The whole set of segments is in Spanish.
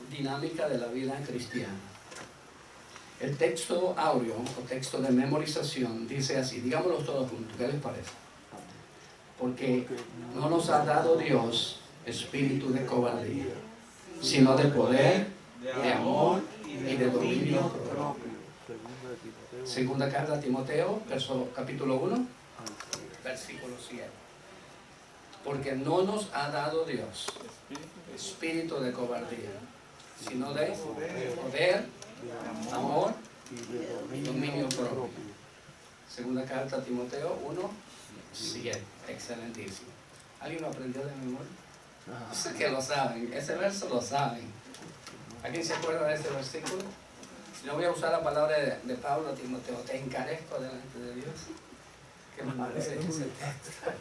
dinámica de la vida cristiana. El texto áureo o texto de memorización dice así, digámoslo todos juntos, ¿qué les parece? Porque no nos ha dado Dios espíritu de cobardía, sino de poder, de amor y de dominio propio. Segunda carta a Timoteo, capítulo 1, versículo 7. Porque no nos ha dado Dios espíritu de cobardía, sino de poder, amor y dominio propio. Segunda carta a Timoteo 1, 7. Excelentísimo. ¿Alguien lo aprendió de memoria? Sé que lo saben, ese verso lo saben. ¿Alguien se acuerda de ese versículo? Si no voy a usar la palabra de Pablo a Timoteo, te encarezco delante de Dios. ¿Qué me parece ese texto?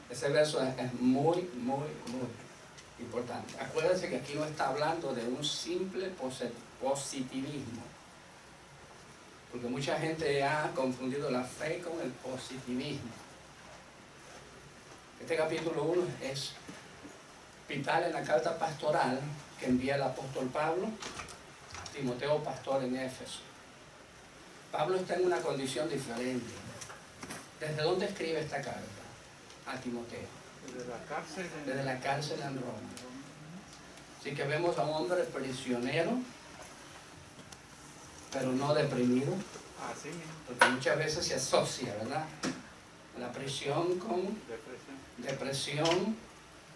Ese verso es muy, muy, muy importante. Acuérdense que aquí no está hablando de un simple positivismo, porque mucha gente ha confundido la fe con el positivismo. Este capítulo 1 es vital en la carta pastoral que envía el apóstol Pablo a Timoteo, pastor en Éfeso. Pablo está en una condición diferente. ¿Desde dónde escribe esta carta? A Timoteo. Desde la cárcel en Roma. Así que vemos a un hombre prisionero, pero no deprimido. Porque muchas veces se asocia, ¿verdad?, la prisión con depresión,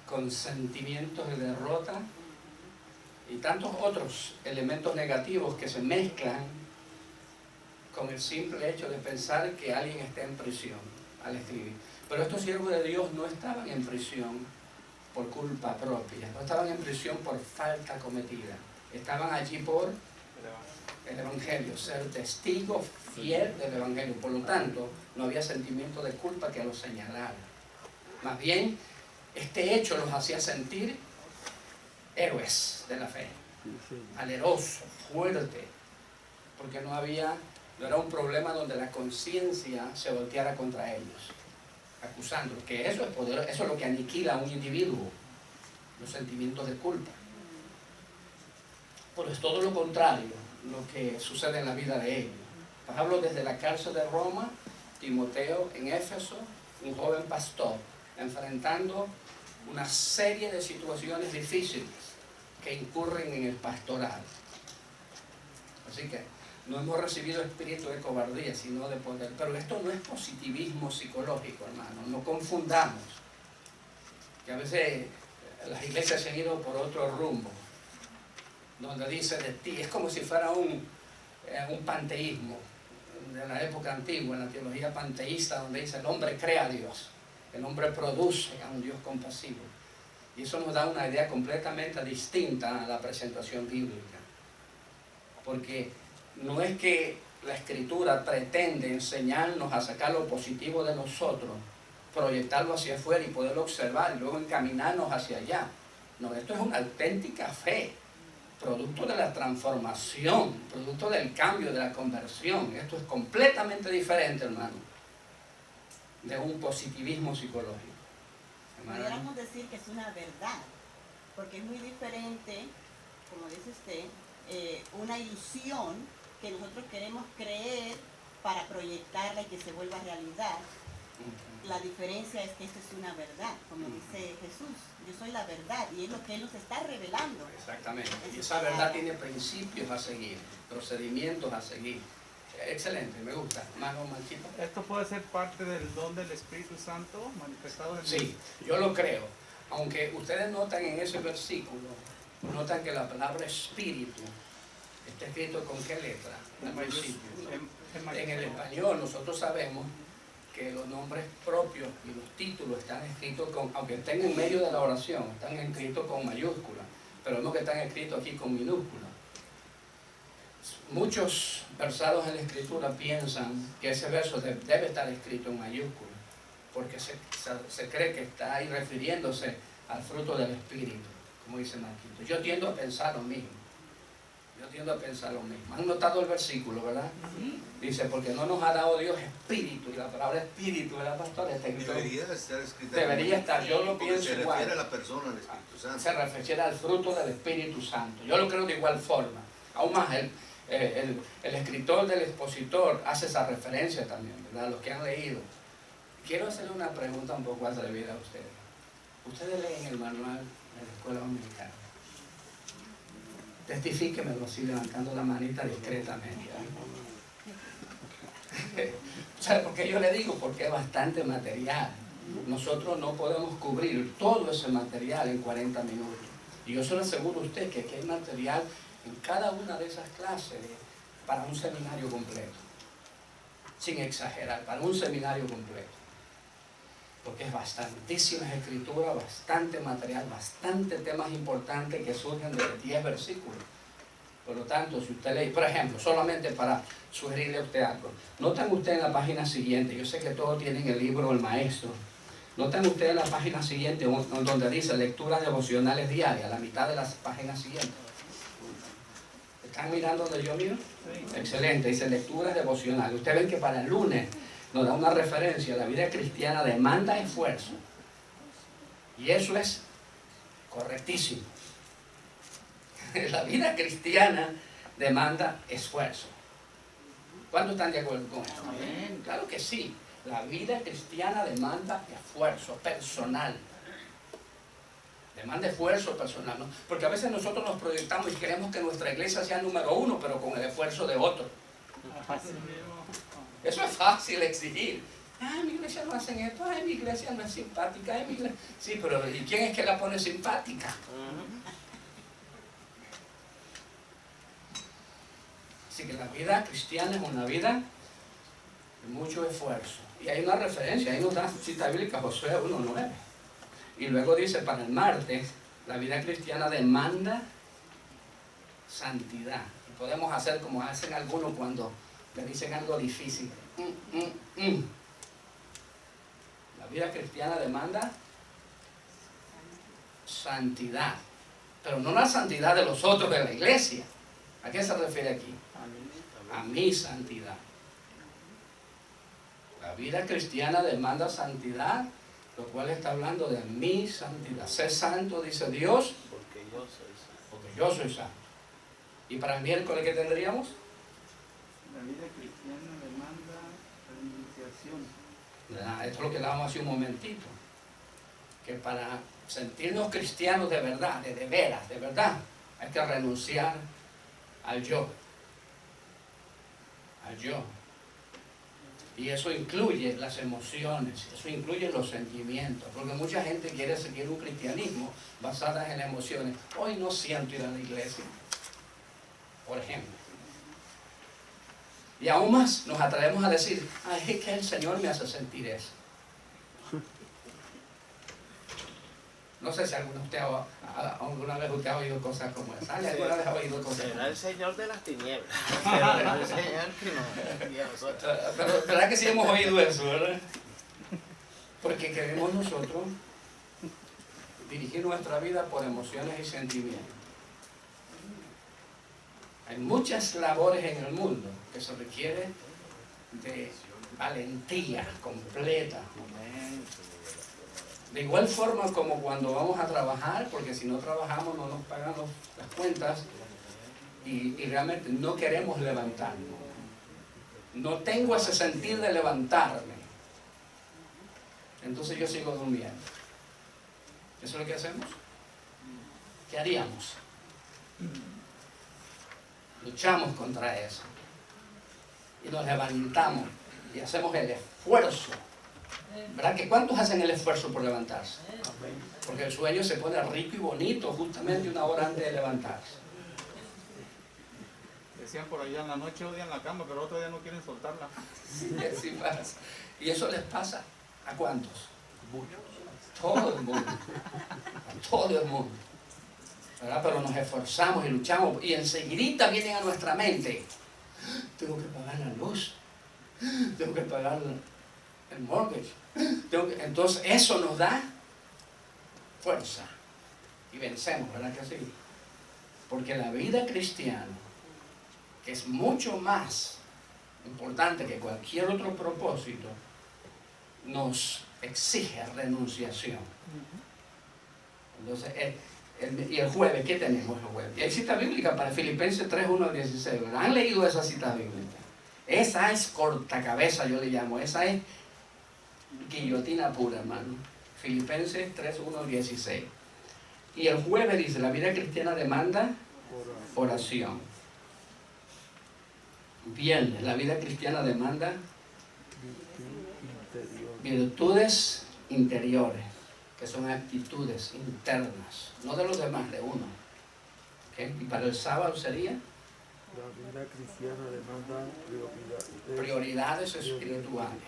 con sentimientos de derrota y tantos otros elementos negativos que se mezclan con el simple hecho de pensar que alguien está en prisión al escribir. Pero estos siervos de Dios no estaban en prisión por culpa propia, no estaban en prisión por falta cometida, estaban allí por el Evangelio, ser testigo fiel del Evangelio. Por lo tanto, no había sentimiento de culpa que los señalara. Más bien, este hecho los hacía sentir héroes de la fe, valerosos, fuertes, porque no era un problema donde la conciencia se volteara contra ellos, acusándolos, que eso es poder, eso es lo que aniquila a un individuo, los sentimientos de culpa. Pero es todo lo contrario lo que sucede en la vida de ellos. Pablo desde la cárcel de Roma, Timoteo en Éfeso, un joven pastor, enfrentando una serie de situaciones difíciles que incurren en el pastoral. Así que no hemos recibido espíritu de cobardía, sino de poder. Pero esto no es positivismo psicológico, hermano. No confundamos. Que a veces las iglesias se han ido por otro rumbo, donde dice de ti, es como si fuera un panteísmo de la época antigua, en la teología panteísta, donde dice el hombre crea a Dios, el hombre produce a un Dios compasivo. Y eso nos da una idea completamente distinta a la presentación bíblica. Porque no es que la Escritura pretende enseñarnos a sacar lo positivo de nosotros, proyectarlo hacia afuera y poderlo observar y luego encaminarnos hacia allá. No, esto es una auténtica fe, producto de la transformación, producto del cambio, de la conversión. Esto es completamente diferente, hermano, de un positivismo psicológico. Pudiéramos decir que es una verdad, porque es muy diferente, como dice usted, una ilusión que nosotros queremos creer para proyectarla y que se vuelva realidad. La diferencia es que esto es una verdad, como dice Jesús. Yo soy la verdad y es lo que Él nos está revelando. Exactamente. Y esa verdad tiene principios a seguir, procedimientos a seguir. Excelente, me gusta. Mano, Marquito. ¿Esto puede ser parte del don del Espíritu Santo manifestado en Sí, yo lo creo. Aunque ustedes notan en ese versículo, notan que la palabra espíritu está escrito con qué letra al principio. En el español nosotros sabemos que los nombres propios y los títulos están escritos con, aunque estén en medio de la oración, están escritos con mayúsculas, pero vemos que están escritos aquí con minúsculas. Muchos versados en la Escritura piensan que ese verso debe estar escrito en mayúsculas, porque se cree que está ahí refiriéndose al fruto del Espíritu, como dice Marquito. Yo tiendo a pensar lo mismo. Yo tiendo a pensar lo mismo. ¿Han notado el versículo, verdad? Dice, porque no nos ha dado Dios espíritu, y la palabra espíritu, ¿verdad, pastor? Debería estar escrita. Debería estar, yo lo porque pienso se igual. refiere a la persona del Espíritu Santo. Se refiere al fruto del Espíritu Santo. Yo lo creo de igual forma. Aún más, el escritor del expositor hace esa referencia también, ¿verdad? Los que han leído. Quiero hacerle una pregunta un poco atrevida a ustedes. Ustedes leen el manual de la escuela dominicana. Testifíquemelo así, levantando la manita discretamente. ¿Sabe por qué yo le digo? Porque es bastante material. Nosotros no podemos cubrir todo ese material en 40 minutos. Y yo se lo aseguro a usted que aquí hay material en cada una de esas clases para un seminario completo. Sin exagerar, para un seminario completo. Porque es bastantísimas escrituras, bastante material, bastante temas importantes que surgen de 10 versículos. Por lo tanto, si usted lee, por ejemplo, solamente para sugerirle a usted algo, noten usted en la página siguiente, yo sé que todos tienen el libro El Maestro, noten usted en la página siguiente donde dice lecturas devocionales diarias, la mitad de las páginas siguientes. ¿Están mirando donde yo miro? Sí. Excelente, dice lecturas devocionales. Ustedes ven que para el lunes nos da una referencia, la vida cristiana demanda esfuerzo. Y eso es correctísimo. La vida cristiana demanda esfuerzo. ¿Cuántos están de acuerdo con eso? Claro que sí. La vida cristiana demanda esfuerzo personal. Demanda esfuerzo personal, ¿no? Porque a veces nosotros nos proyectamos y queremos que nuestra iglesia sea el número 1, pero con el esfuerzo de otro. Eso es fácil exigir. Ay, mi iglesia no hacen esto, ay, mi iglesia no es simpática, ay, mi iglesia... Sí, pero ¿y quién es que la pone simpática? Así que la vida cristiana es una vida de mucho esfuerzo. Y hay una referencia, ahí nos da cita bíblica, Josué 1:9. Y luego dice, para el martes, la vida cristiana demanda santidad. Y podemos hacer como hacen algunos cuando le dicen algo difícil. La vida cristiana demanda santidad. Pero no la santidad de los otros de la iglesia. ¿A qué se refiere aquí? A mi santidad. La vida cristiana demanda santidad, lo cual está hablando de mi santidad. Sé santo, dice Dios, porque yo soy santo. ¿Y para el miércoles qué tendríamos? La vida cristiana demanda renunciación. Esto es lo que hablábamos hace un momentito. Que para sentirnos cristianos de verdad, de veras, de verdad, hay que renunciar al yo. Al yo. Y eso incluye las emociones, eso incluye los sentimientos, porque mucha gente quiere seguir un cristianismo basado en emociones. Hoy no siento ir a la iglesia, por ejemplo. Y aún más nos atrevemos a decir, ay, es que el Señor me hace sentir eso. No sé si alguna vez usted ha oído cosas como esa. ¿Alguna vez ha oído cosas como esa? Será el Señor de las tinieblas. Será el Señor que nos... Pero ¿verdad que sí hemos oído eso, verdad? Porque queremos nosotros dirigir nuestra vida por emociones y sentimientos. Hay muchas labores en el mundo que se requiere de valentía completa. De igual forma como cuando vamos a trabajar, porque si no trabajamos no nos pagan las cuentas y realmente no queremos levantarnos. No tengo ese sentir de levantarme. Entonces yo sigo durmiendo. ¿Eso es lo que hacemos? ¿Qué haríamos? Luchamos contra eso. Y nos levantamos y hacemos el esfuerzo. ¿Verdad que cuántos hacen el esfuerzo por levantarse? Porque el sueño se pone rico y bonito justamente una hora antes de levantarse. Decían por allá en la noche odian la cama, pero otro día no quieren soltarla. Sí, así pasa. ¿Y eso les pasa a cuántos? Todo el mundo. A todo el mundo. ¿Verdad? Pero nos esforzamos y luchamos y enseguidita vienen a nuestra mente. Tengo que pagar la luz. Tengo que pagar el mortgage. Entonces eso nos da fuerza y vencemos, ¿verdad que sí? Porque la vida cristiana, que es mucho más importante que cualquier otro propósito, nos exige renunciación. Entonces, y el jueves, ¿qué tenemos el jueves? Y hay cita bíblica para Filipenses 3, 1 al 16. ¿Verdad? ¿Han leído esa cita bíblica? Esa es cortacabeza, yo le llamo. Esa es guillotina pura, hermano. Filipenses 3, 1 al 16. Y el jueves dice, la vida cristiana demanda oración. Viernes, la vida cristiana demanda virtudes interiores, que son actitudes internas, no de los demás, de uno. ¿Okay? Y para el sábado sería la vida cristiana demanda prioridades espirituales.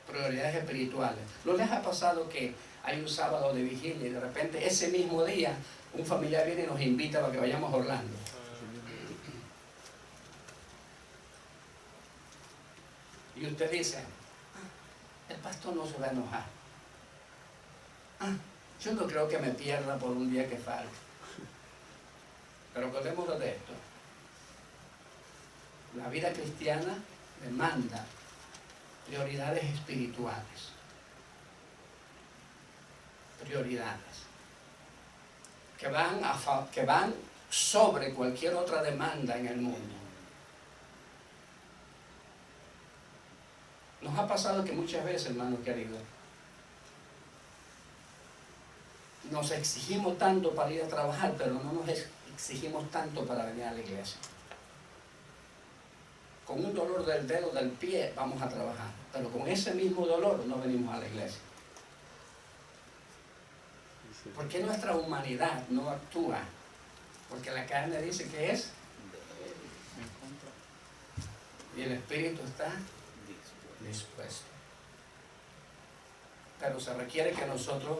Prioridades espirituales. ¿No les ha pasado que hay un sábado de vigilia y de repente ese mismo día un familiar viene y nos invita para que vayamos a Orlando? Y usted dice, el pastor no se va a enojar. Yo no creo que me pierda por un día que falta. Pero acordémonos de esto. La vida cristiana demanda prioridades espirituales. Prioridades. Que van sobre cualquier otra demanda en el mundo. Nos ha pasado que muchas veces, hermanos queridos, nos exigimos tanto para ir a trabajar, pero no nos exigimos tanto para venir a la iglesia. Con un dolor del dedo del pie vamos a trabajar, pero con ese mismo dolor no venimos a la iglesia. ¿Por qué nuestra humanidad no actúa? Porque la carne dice que es y el espíritu está dispuesto. Pero se requiere que nosotros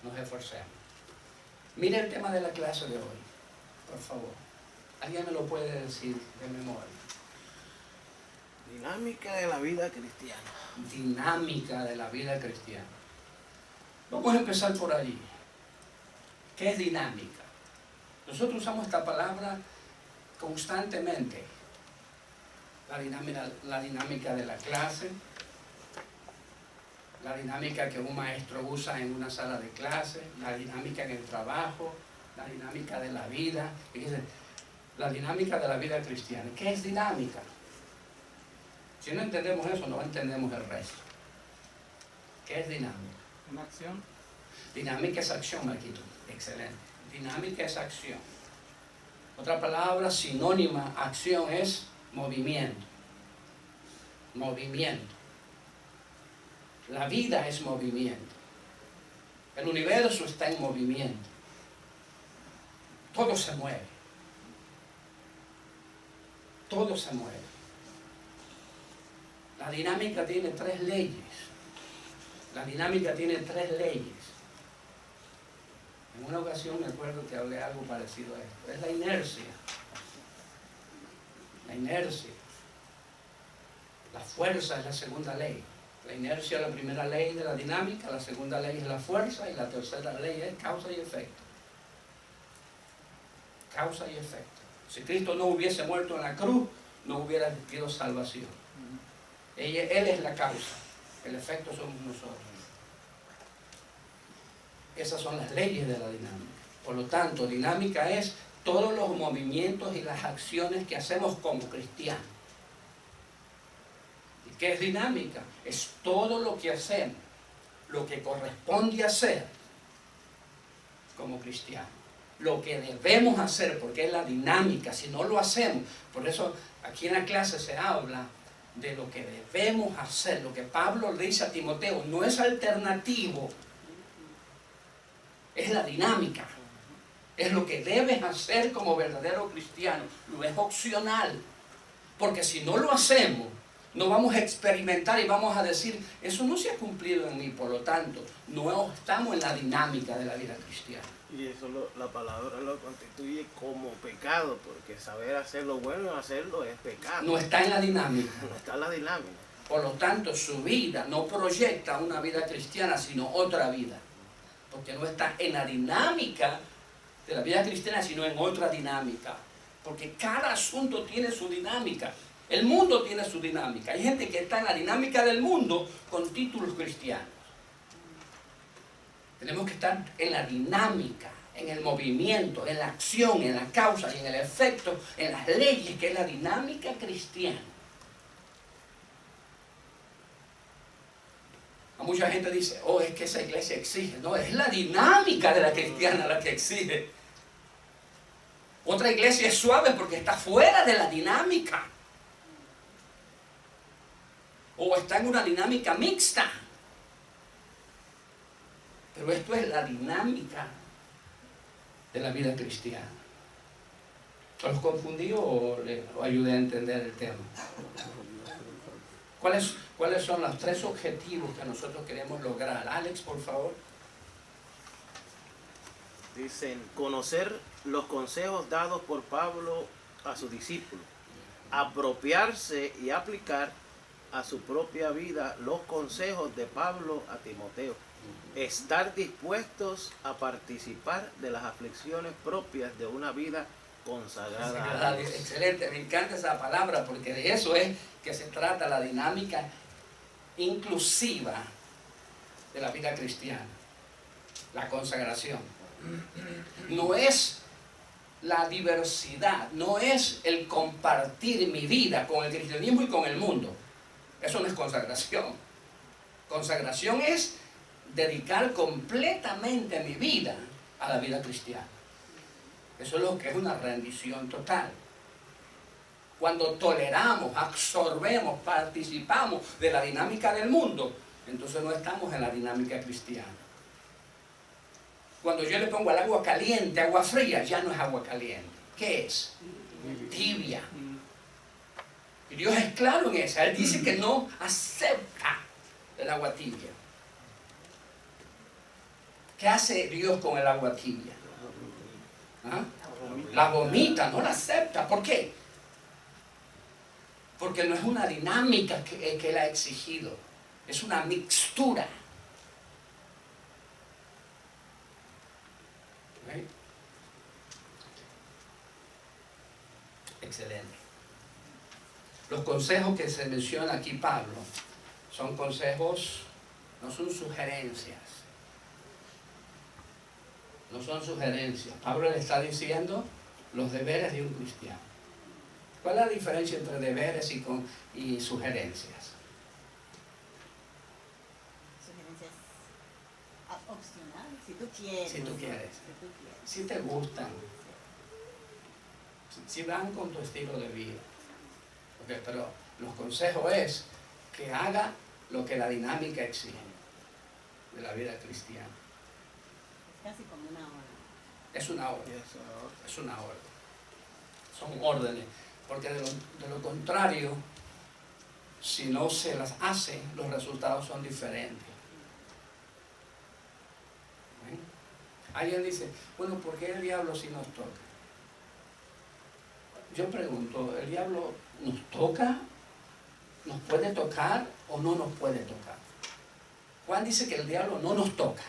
nos esforcemos. Mire el tema de la clase de hoy, por favor. ¿Alguien me lo puede decir de memoria? Dinámica de la vida cristiana. Dinámica de la vida cristiana. Vamos a empezar por allí. ¿Qué es dinámica? Nosotros usamos esta palabra constantemente. La dinámica de la clase, la dinámica que un maestro usa en una sala de clase, la dinámica en el trabajo, la dinámica de la vida. Fíjense, la dinámica de la vida cristiana. ¿Qué es dinámica? Si no entendemos eso, no entendemos el resto. ¿Qué es dinámica? Una acción. Dinámica es acción, Marquito. Excelente. Dinámica es acción. Otra palabra sinónima a acción es movimiento. Movimiento. La vida es movimiento. El universo está en movimiento. Todo se mueve. Todo se mueve. La dinámica tiene 3 leyes. La dinámica tiene 3 leyes. En una ocasión me acuerdo que hablé algo parecido a esto. Es la inercia. La inercia. La fuerza es la segunda ley. La inercia es la primera ley de la dinámica, la segunda ley es la fuerza y la tercera ley es causa y efecto. Causa y efecto. Si Cristo no hubiese muerto en la cruz, no hubiera habido salvación. Él es la causa, el efecto somos nosotros. Esas son las leyes de la dinámica. Por lo tanto, dinámica es todos los movimientos y las acciones que hacemos como cristianos. ¿Y qué es dinámica? Es todo lo que hacemos, lo que corresponde hacer como cristianos. Lo que debemos hacer, porque es la dinámica, si no lo hacemos. Por eso aquí en la clase se habla de lo que debemos hacer. Lo que Pablo le dice a Timoteo no es alternativo, es la dinámica. Es lo que debes hacer como verdadero cristiano. No es opcional. Porque si no lo hacemos, no vamos a experimentar y vamos a decir, eso no se ha cumplido en mí, por lo tanto, no estamos en la dinámica de la vida cristiana. Y eso la palabra lo constituye como pecado, porque saber hacer lo bueno y hacerlo es pecado. No está en la dinámica. No está en la dinámica. Por lo tanto, su vida no proyecta una vida cristiana, sino otra vida. porque no está en la dinámica de la vida cristiana, sino en otra dinámica. Porque cada asunto tiene su dinámica. El mundo tiene su dinámica. Hay gente que está en la dinámica del mundo con títulos cristianos. Tenemos que estar en la dinámica, en el movimiento, en la acción, en la causa y en el efecto, en las leyes, que es la dinámica cristiana. A mucha gente dice, oh, es que esa iglesia exige. No, es la dinámica de la cristiana la que exige. Otra iglesia es suave porque está fuera de la dinámica. O está en una dinámica mixta. Pero esto es la dinámica de la vida cristiana. ¿Los confundí o lo ayudé a entender el tema? ¿Cuáles son los 3 objetivos que nosotros queremos lograr? Alex, por favor. Dicen, conocer los consejos dados por Pablo a sus discípulos, apropiarse y aplicar a su propia vida los consejos de Pablo a Timoteo, estar dispuestos a participar de las aflicciones propias de una vida consagrada a Dios. Excelente, me encanta esa palabra porque de eso es que se trata la dinámica inclusiva de la vida cristiana, la consagración. No es la diversidad, no es el compartir mi vida con el cristianismo y con el mundo. Eso no es consagración. Consagración es dedicar completamente mi vida a la vida cristiana. Eso es lo que es una rendición total. Cuando toleramos, absorbemos, participamos de la dinámica del mundo, entonces no estamos en la dinámica cristiana. Cuando yo le pongo al agua caliente, agua fría, ya no es agua caliente. ¿Qué es? Tibia. Y Dios es claro en eso. Él dice que no acepta el agua tibia. ¿Qué hace Dios con el agua tibia? ¿Ah? La vomita, no la acepta. ¿Por qué? Porque no es una dinámica que Él ha exigido. Es una mixtura. ¿Okay? Excelente. Los consejos que se menciona aquí Pablo son consejos, no son sugerencias. No son sugerencias. Pablo le está diciendo los deberes de un cristiano. ¿Cuál es la diferencia entre deberes y sugerencias? Sugerencias opcionales, si tú quieres. Si tú quieres. Si te gustan. Si van con tu estilo de vida. Okay, pero los consejos es que haga lo que la dinámica exige de la vida cristiana. Casi como una hora. Es una orden. Es una orden. Son órdenes. Porque de lo contrario, si no se las hace, los resultados son diferentes. ¿Ven? Alguien dice, bueno, ¿por qué el diablo sí nos toca? Yo pregunto, ¿el diablo nos toca? ¿Nos puede tocar o no nos puede tocar? Juan dice que el diablo no nos toca.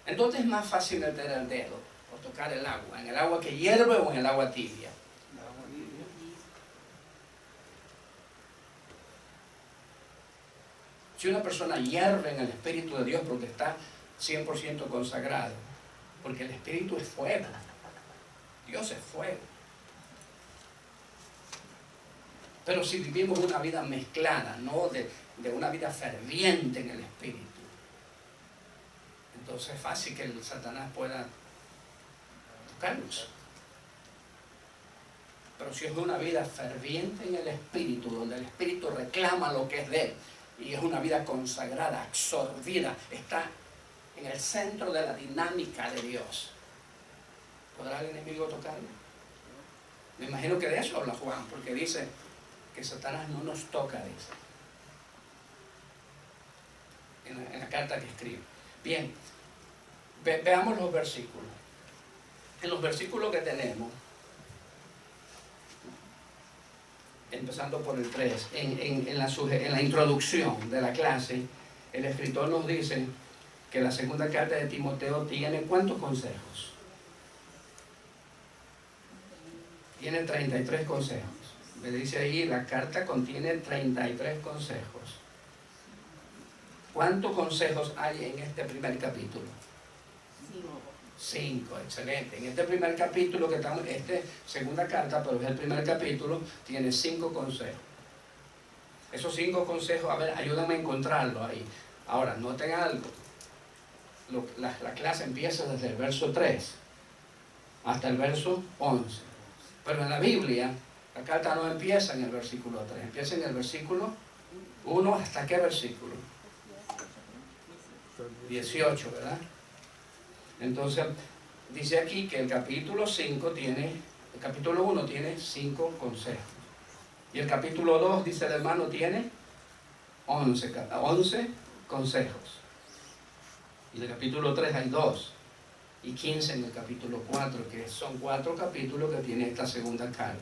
Entonces es más fácil meter el dedo o tocar el agua, en el agua que hierve o en el agua tibia. Si una persona hierve en el Espíritu de Dios porque está 100% consagrado, porque el Espíritu es fuego, Dios es fuego. Pero si vivimos una vida mezclada, no de una vida ferviente en el Espíritu, entonces es fácil que el Satanás pueda tocarnos. Pero si es una vida ferviente en el Espíritu, donde el Espíritu reclama lo que es de Él, y es una vida consagrada, absorbida, está en el centro de la dinámica de Dios, ¿podrá el enemigo tocarlo? Me imagino que de eso habla Juan, porque dice que Satanás no nos toca, dice, en la carta que escribe. Bien, veamos los versículos. En los versículos que tenemos, empezando por el 3, en la introducción de la clase, el escritor nos dice que la segunda carta de Timoteo tiene ¿cuántos consejos? Tiene 33 consejos. Me dice ahí, la carta contiene 33 consejos. ¿Cuántos consejos hay en este primer capítulo? 5, excelente. En este primer capítulo que estamos, segunda carta, pero es el primer capítulo, tiene 5 consejos. Esos 5 consejos, a ver, ayúdame a encontrarlo ahí. Ahora, noten algo. La clase empieza desde el verso 3 hasta el verso 11. Pero en la Biblia, la carta no empieza en el versículo 3, empieza en el versículo 1, ¿hasta qué versículo? 18, ¿verdad? Entonces, dice aquí que el capítulo 1 tiene 5 consejos. Y el capítulo 2, dice el hermano, tiene 11 consejos. Y en el capítulo 3 hay 2. Y 15 en el capítulo 4, que son 4 capítulos que tiene esta segunda carta.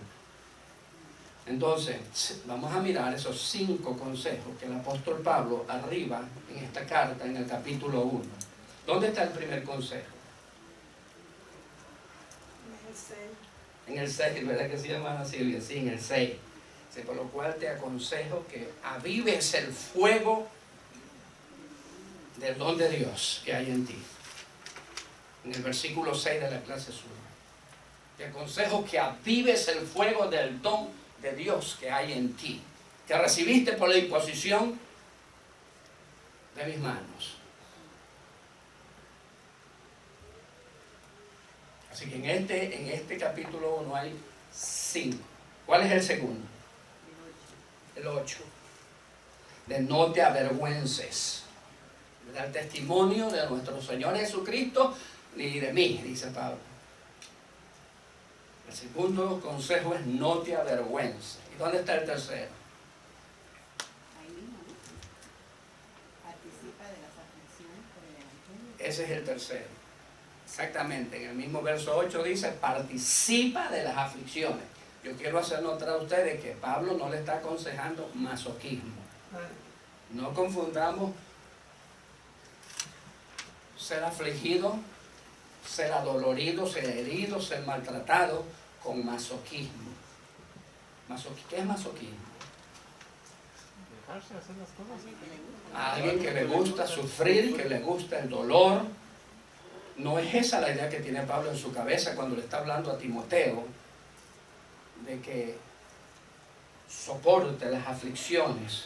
Entonces, vamos a mirar esos 5 consejos que el apóstol Pablo arriba en esta carta, en el capítulo 1. ¿Dónde está el primer consejo? En el 6, ¿verdad que se llama Silvia? Sí, en el 6. Por lo cual te aconsejo que avives el fuego del don de Dios que hay en ti. En el versículo 6 de la clase sur. Te aconsejo que avives el fuego del don de Dios que hay en ti, que recibiste por la imposición de mis manos. Así que en este capítulo 1 hay 5. ¿Cuál es el segundo? El 8. De no te avergüences. De dar testimonio de nuestro Señor Jesucristo ni de mí, dice Pablo. El segundo consejo es no te avergüences. ¿Y dónde está el tercero? Ahí mismo, ¿no? Participa de las aflicciones por el Evangelio. Ese es el tercero. Exactamente, en el mismo verso 8 dice, participa de las aflicciones. Yo quiero hacer notar a ustedes que Pablo no le está aconsejando masoquismo. No confundamos ser afligido, ser adolorido, ser herido, ser maltratado con masoquismo. ¿Qué es masoquismo? Dejarse hacer las cosas. A alguien que le gusta sufrir, que le gusta el dolor. No es esa la idea que tiene Pablo en su cabeza cuando le está hablando a Timoteo de que soporte las aflicciones.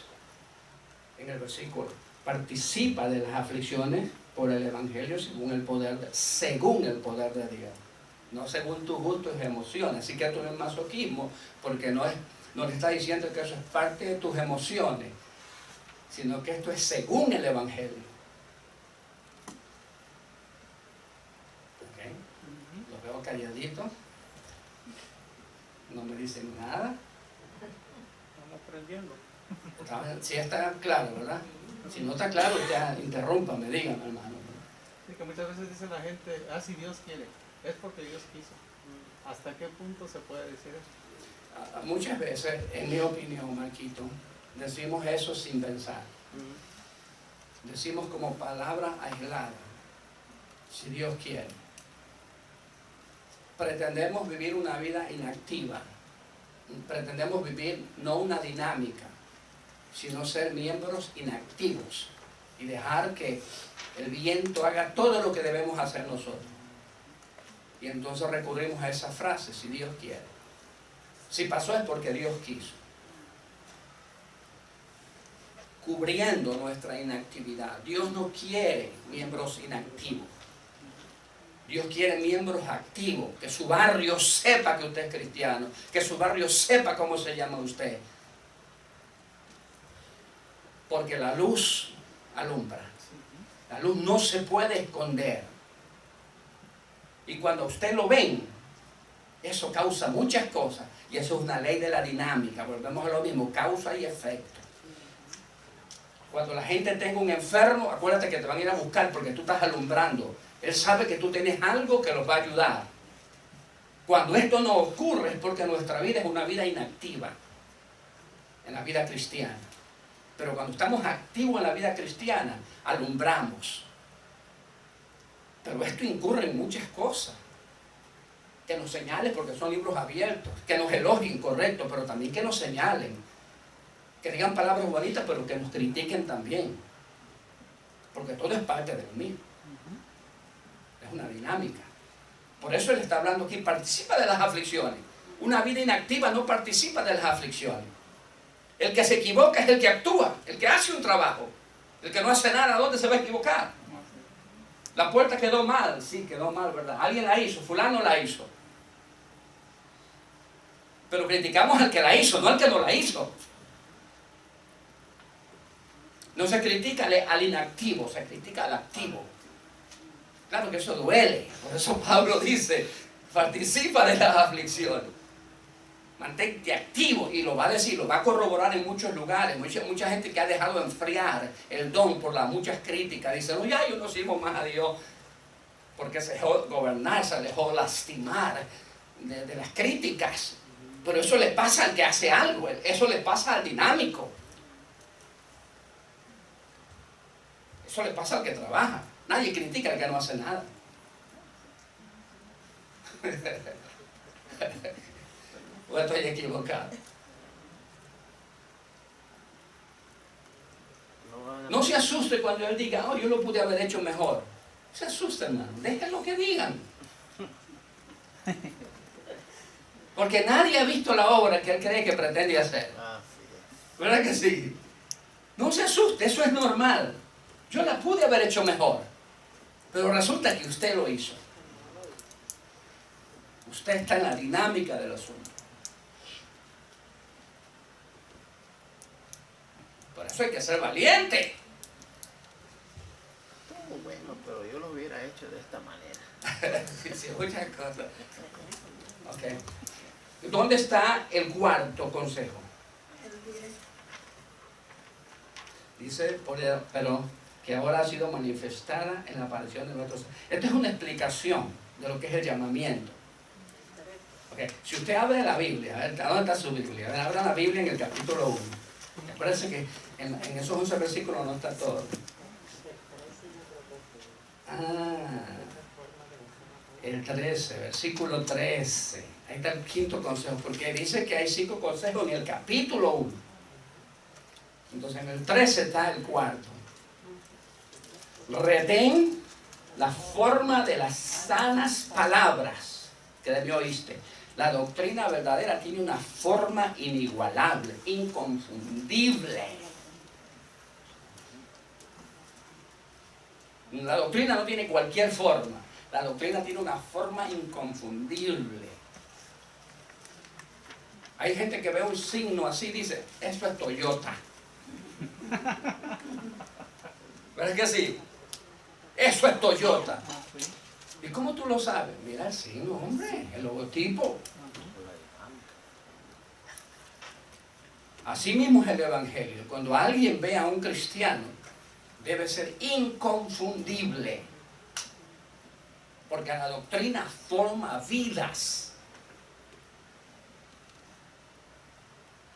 En el versículo, participa de las aflicciones por el Evangelio según el poder de Dios, no según tus gustos y emociones. Así que esto no es masoquismo, porque no le está diciendo que eso es parte de tus emociones, sino que esto es según el Evangelio. ¿Okay? Los veo calladitos, no me dicen nada. Estamos aprendiendo. Si está claro, ¿verdad? Si no está claro, ya interrúmpame, dígame, hermano. Sí, que muchas veces dice la gente, si Dios quiere, es porque Dios quiso. ¿Hasta qué punto se puede decir eso? Muchas veces, en mi opinión, Marquito, decimos eso sin pensar. Decimos como palabra aislada, si Dios quiere. Pretendemos vivir una vida inactiva. Pretendemos vivir no una dinámica, sino ser miembros inactivos y dejar que el viento haga todo lo que debemos hacer nosotros. Y entonces recurrimos a esa frase, si Dios quiere. Si pasó es porque Dios quiso. Cubriendo nuestra inactividad. Dios no quiere miembros inactivos. Dios quiere miembros activos, que su barrio sepa que usted es cristiano, que su barrio sepa cómo se llama usted. Porque la luz alumbra. La luz no se puede esconder. Y cuando usted lo ven, eso causa muchas cosas. Y eso es una ley de la dinámica. Volvemos a lo mismo, causa y efecto. Cuando la gente tenga un enfermo, acuérdate que te van a ir a buscar porque tú estás alumbrando. Él sabe que tú tienes algo que los va a ayudar. Cuando esto no ocurre es porque nuestra vida es una vida inactiva en la vida cristiana. Pero cuando estamos activos en la vida cristiana, alumbramos. Pero esto incurre en muchas cosas. Que nos señalen, porque son libros abiertos. Que nos elogien, correcto, pero también que nos señalen. Que digan palabras bonitas, pero que nos critiquen también. Porque todo es parte del mismo. Es una dinámica. Por eso él está hablando aquí, participa de las aflicciones. Una vida inactiva no participa de las aflicciones. El que se equivoca es el que actúa, el que hace un trabajo. El que no hace nada, ¿dónde se va a equivocar? La puerta quedó mal, sí, quedó mal, ¿verdad? Alguien la hizo, fulano la hizo. Pero criticamos al que la hizo, no al que no la hizo. No se critica al inactivo, se critica al activo. Claro que eso duele, por eso Pablo dice, participa de las aflicciones. Mantente activo, y lo va a decir, lo va a corroborar en muchos lugares. Mucha gente que ha dejado enfriar el don por las muchas críticas. Dice, no, ya yo no sirvo más a Dios. Porque se dejó gobernar, se dejó lastimar de las críticas. Pero eso le pasa al que hace algo, eso le pasa al dinámico. Eso le pasa al que trabaja. Nadie critica al que no hace nada. ¿O estoy equivocado? No se asuste cuando él diga, oh, yo lo pude haber hecho mejor. Se asuste, hermano. Déjenlo que digan. Porque nadie ha visto la obra que él cree que pretende hacer. ¿Verdad que sí? No se asuste, eso es normal. Yo la pude haber hecho mejor. Pero resulta que usted lo hizo. Usted está en la dinámica del asunto. Por eso hay que ser valiente. Estuvo bueno, pero yo lo hubiera hecho de esta manera. Sí, muchas cosas. Okay. ¿Dónde está el cuarto consejo? Dice, pero que ahora ha sido manifestada en la aparición de nuestros... Esta es una explicación de lo que es el llamamiento. Okay. Si usted abre la Biblia, a ver, ¿dónde está su Biblia? A ver, abra la Biblia en el capítulo 1. Acuérdense que en esos 11 versículos no está todo. El 13, versículo 13. Ahí está el quinto consejo, porque dice que hay 5 consejos en el capítulo 1. Entonces en el 13 está el cuarto. Retén la forma de las sanas palabras que de mí oíste. La doctrina verdadera tiene una forma inigualable, inconfundible. La doctrina no tiene cualquier forma. La doctrina tiene una forma inconfundible. Hay gente que ve un signo así y dice, esto es Toyota. ¿Verdad que sí? Eso es Toyota. ¿Y cómo tú lo sabes? Mira el signo, hombre, el logotipo. Así mismo es el Evangelio. Cuando alguien ve a un cristiano, debe ser inconfundible. Porque la doctrina forma vidas.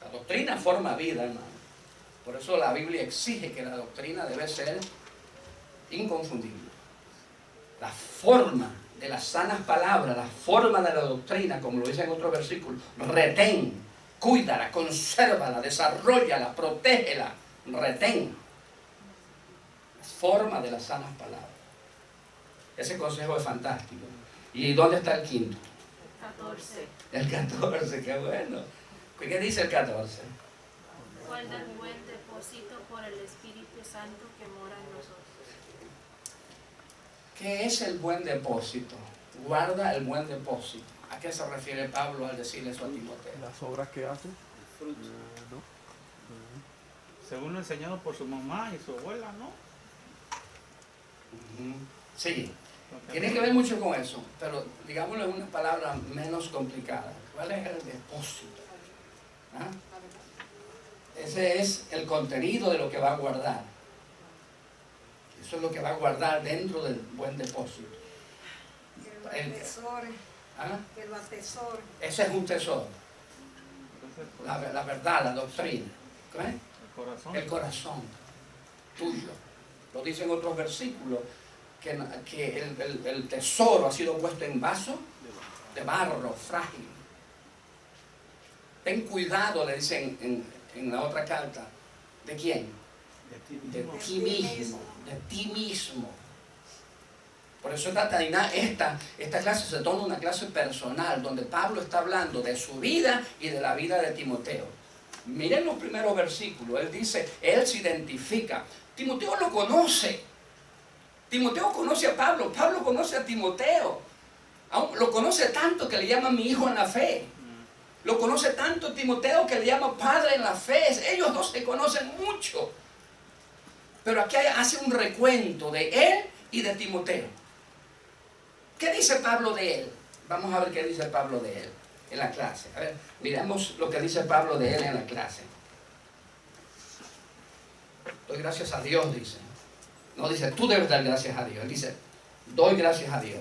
La doctrina forma vida, hermano. Por eso la Biblia exige que la doctrina debe ser inconfundible. La forma de las sanas palabras, la forma de la doctrina, como lo dice en otro versículo, retén, cuídala, consérvala, desarrollala, protégela, retén. La forma de las sanas palabras. Ese consejo es fantástico. ¿Y dónde está el quinto? 14. El 14, qué bueno. ¿Qué dice el 14? Guarda el buen depósito por el Espíritu Santo que mora en nosotros. ¿Qué es el buen depósito? Guarda el buen depósito. ¿A qué se refiere Pablo al decirle eso a Timoteo? Las obras que hace. ¿No? Según lo enseñado por su mamá y su abuela, ¿no? Sí, tiene que ver mucho con eso, pero digámoslo en una palabra menos complicada. ¿Cuál es el depósito? ¿Ah? Ese es el contenido de lo que va a guardar. Eso es lo que va a guardar dentro del buen depósito. Que lo atesore. ¿Ah? Que lo atesore. Ese es un tesoro. La verdad, la doctrina. ¿Qué? Corazón. El corazón tuyo. Lo dicen otros versículos, que el tesoro ha sido puesto en vaso de barro frágil. Ten cuidado, le dicen en la otra carta. ¿De quién? De ti mismo. De ti mismo. Por eso esta clase se torna una clase personal, donde Pablo está hablando de su vida y de la vida de Timoteo. Miren los primeros versículos. Él dice, él se identifica. Timoteo lo conoce. Timoteo conoce a Pablo. Pablo conoce a Timoteo. Lo conoce tanto que le llama mi hijo en la fe. Lo conoce tanto Timoteo que le llama padre en la fe. Ellos dos se conocen mucho. Pero aquí hace un recuento de él y de Timoteo. ¿Qué dice Pablo de él? Vamos a ver qué dice Pablo de él en la clase. A ver, miremos lo que dice Pablo de él en la clase. Doy gracias a Dios, dice. No dice, tú debes dar gracias a Dios. Él dice, doy gracias a Dios.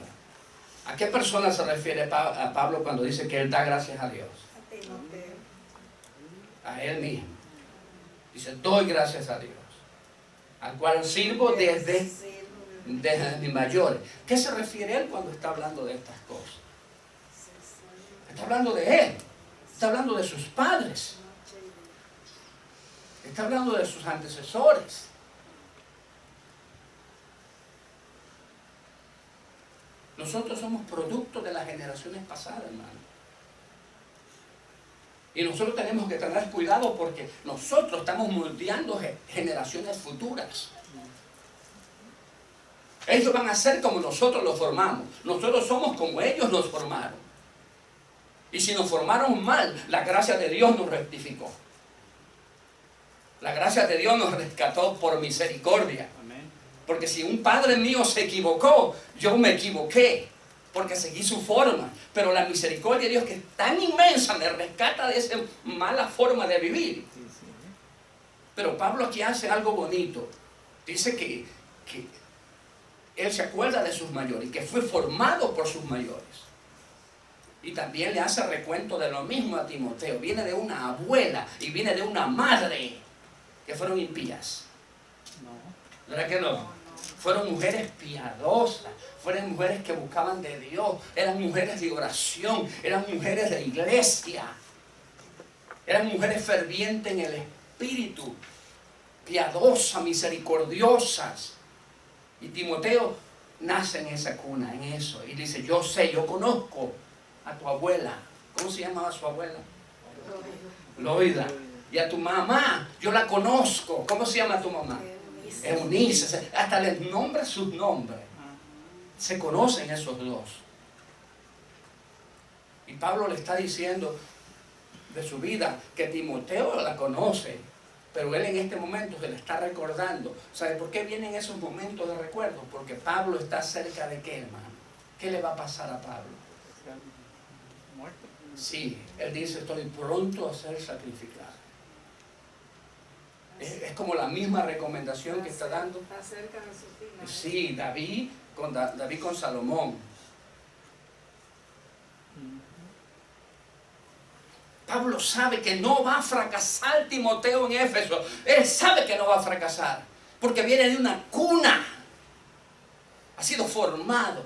¿A qué persona se refiere a Pablo cuando dice que él da gracias a Dios? A Timoteo. A él mismo. Dice, doy gracias a Dios, al cual sirvo desde mi mayor. ¿Qué se refiere él cuando está hablando de estas cosas? Está hablando de él. Está hablando de sus padres. Está hablando de sus antecesores. Nosotros somos producto de las generaciones pasadas, hermano. Y nosotros tenemos que tener cuidado porque nosotros estamos moldeando generaciones futuras. Ellos van a ser como nosotros los formamos. Nosotros somos como ellos nos formaron. Y si nos formaron mal, la gracia de Dios nos rectificó. La gracia de Dios nos rescató por misericordia. Amén. Porque si un padre mío se equivocó, yo me equivoqué, porque seguí su forma. Pero la misericordia de Dios, que es tan inmensa, me rescata de esa mala forma de vivir. Pero Pablo aquí hace algo bonito. Dice que él se acuerda de sus mayores, que fue formado por sus mayores. Y también le hace recuento de lo mismo a Timoteo. Viene de una abuela y viene de una madre que fueron impías. ¿Verdad que no? Fueron mujeres piadosas, fueron mujeres que buscaban de Dios, eran mujeres de oración, eran mujeres de iglesia, eran mujeres fervientes en el espíritu, piadosas, misericordiosas. Y Timoteo nace en esa cuna, en eso, y dice, yo sé, yo conozco a tu abuela. ¿Cómo se llamaba su abuela? Loida. Y a tu mamá, yo la conozco. ¿Cómo se llama tu mamá? Eunice. Hasta les nombra sus nombres. Se conocen esos dos. Y Pablo le está diciendo de su vida que Timoteo la conoce, pero él en este momento se le está recordando. ¿Sabe por qué vienen esos momentos de recuerdo? Porque Pablo está cerca de qué, hermano. ¿Qué le va a pasar a Pablo? Muerto. Sí, él dice, estoy pronto a ser sacrificado. Es como la misma recomendación que está dando. Está cerca de su fin. Sí, David con Salomón. Pablo sabe que no va a fracasar Timoteo en Éfeso. Él sabe que no va a fracasar, porque viene de una cuna. Ha sido formado.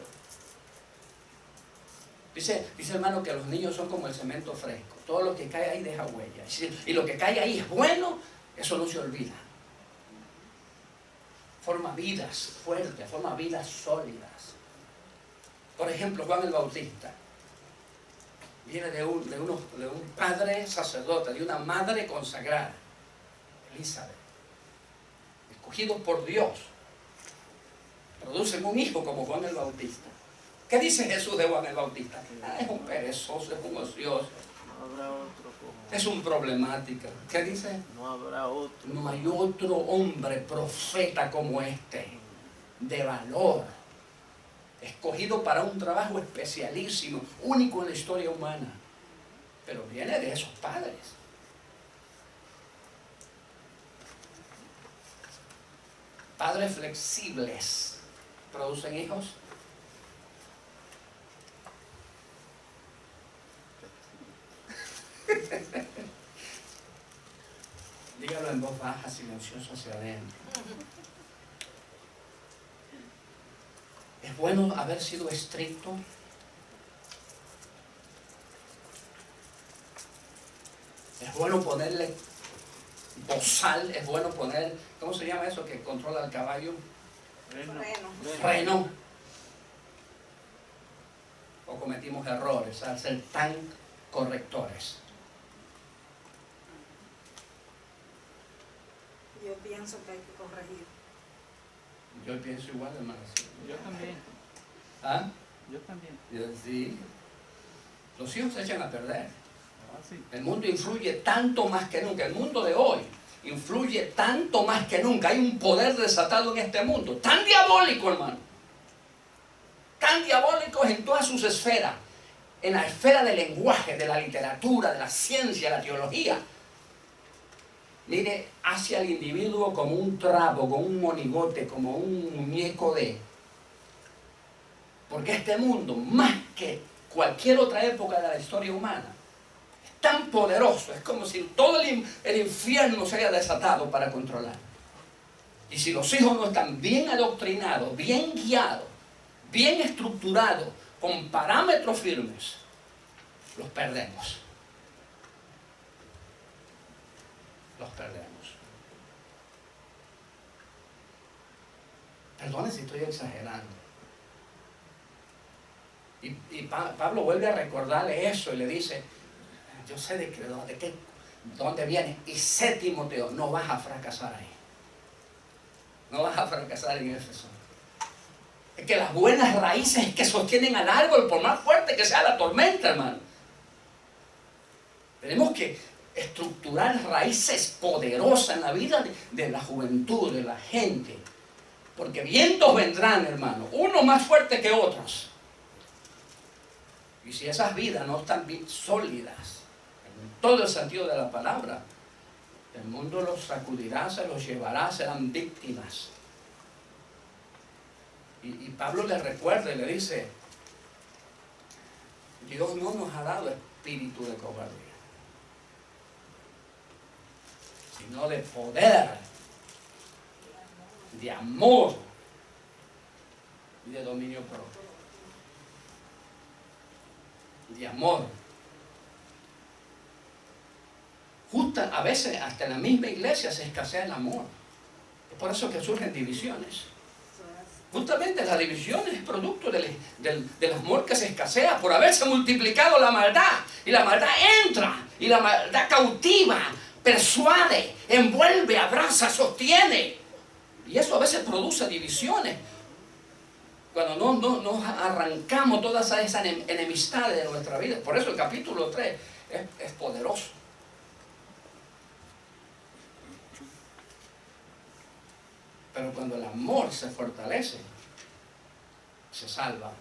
Dice hermano que los niños son como el cemento fresco. Todo lo que cae ahí deja huella. Y lo que cae ahí es bueno, eso no se olvida. Forma vidas fuertes, forma vidas sólidas. Por ejemplo, Juan el Bautista viene de un padre sacerdote, de una madre consagrada, Elizabeth, escogidos por Dios. Producen un hijo como Juan el Bautista. ¿Qué dice Jesús de Juan el Bautista? Es un perezoso, es un ocioso. No habrá otro como... Es un problemática. ¿Qué dice? No habrá otro. No hay otro hombre profeta como este, de valor, escogido para un trabajo especialísimo, único en la historia humana. Pero viene de esos padres. Padres flexibles producen hijos. Dígalo Dígalo en voz baja, silencioso hacia adentro. Es bueno haber sido estricto. Es bueno ponerle bozal, es bueno poner, ¿cómo se llama eso que controla el caballo? Freno. O cometimos errores al ser tan correctores. Yo pienso que hay que corregir. Yo pienso igual, hermano. Yo también. ¿Ah? Yo también. Sí. Los hijos se echan a perder. Ah, sí. El mundo influye tanto más que nunca. El mundo de hoy influye tanto más que nunca. Hay un poder desatado en este mundo. Tan diabólico, hermano. Tan diabólico en todas sus esferas. En la esfera del lenguaje, de la literatura, de la ciencia, la teología. Mire, hacia el individuo como un trapo, como un monigote, como un muñeco de... Porque este mundo, más que cualquier otra época de la historia humana, es tan poderoso, es como si todo el infierno se haya desatado para controlar. Y si los hijos no están bien adoctrinados, bien guiados, bien estructurados, con parámetros firmes, los perdemos. Los perdemos. Perdone si estoy exagerando. Y Pablo vuelve a recordarle eso y le dice, yo sé de dónde viene. Y sé, Timoteo, no vas a fracasar ahí. No vas a fracasar en Éfeso. Es que las buenas raíces que sostienen al árbol, por más fuerte que sea la tormenta, hermano. Tenemos que estructurar raíces poderosas en la vida de la juventud, de la gente. Porque vientos vendrán, hermano, unos más fuertes que otros. Y si esas vidas no están bien sólidas, en todo el sentido de la palabra, el mundo los sacudirá, se los llevará, serán víctimas. Y Pablo le recuerda y le dice, Dios no nos ha dado espíritu de cobardía, sino de poder, de amor y de dominio propio. De amor. Justo a veces hasta en la misma iglesia se escasea el amor. Es por eso que surgen divisiones. Justamente la división es producto del amor que se escasea por haberse multiplicado la maldad. Y la maldad entra y la maldad cautiva, persuade, envuelve, abraza, sostiene. Y eso a veces produce divisiones. Cuando no arrancamos todas esas enemistades de nuestra vida. Por eso el capítulo 3 es poderoso. Pero cuando el amor se fortalece, se salva.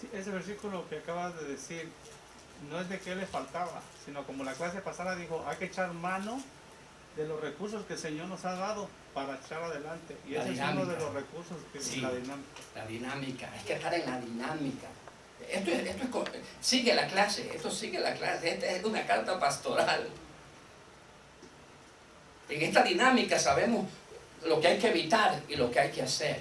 Sí, ese versículo que acabas de decir, no es de que le faltaba, sino como la clase pasada dijo, hay que echar mano de los recursos que el Señor nos ha dado para echar adelante. Y ese es uno de los recursos que sí, es la dinámica. La dinámica, hay que estar en la dinámica. Sigue la clase, esta es una carta pastoral. En esta dinámica sabemos lo que hay que evitar y lo que hay que hacer.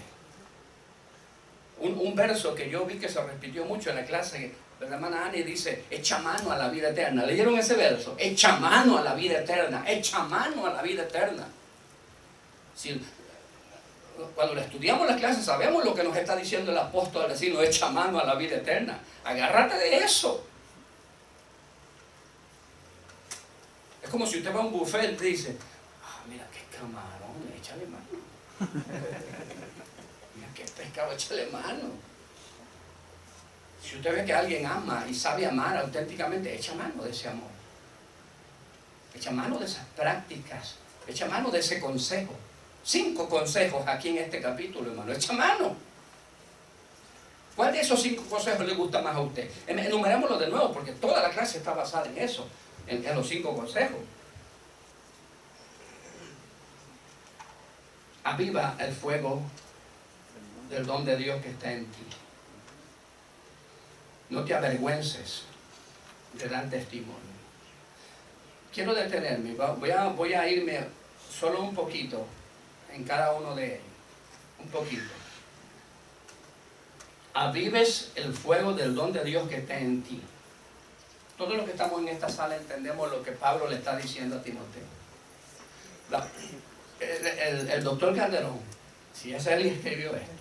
Un verso que yo vi que se repitió mucho en la clase de la hermana Ani dice, echa mano a la vida eterna. ¿Leyeron ese verso? Echa mano a la vida eterna, echa mano a la vida eterna. Si, cuando estudiamos la clase sabemos lo que nos está diciendo el apóstol al decirnos, echa mano a la vida eterna. Agárrate de eso. Es como si usted va a un buffet y dice, mira qué camarón, échale mano. Mira qué pescado, échale mano. Si usted ve que alguien ama y sabe amar auténticamente, echa mano de ese amor. Echa mano de esas prácticas. Echa mano de ese consejo. 5 consejos aquí en este capítulo, hermano. Echa mano. ¿Cuál de esos 5 consejos le gusta más a usted? Enumerémoslo de nuevo, porque toda la clase está basada en eso, en los 5 consejos. Aviva el fuego del don de Dios que está en ti. No te avergüences de dar testimonio. quiero detenerme, voy a irme solo un poquito en cada uno de ellos, un poquito. Avives el fuego del don de Dios que está en ti. Todos los que estamos en esta sala entendemos lo que Pablo le está diciendo a Timoteo. El doctor Calderón, si es él y escribió esto,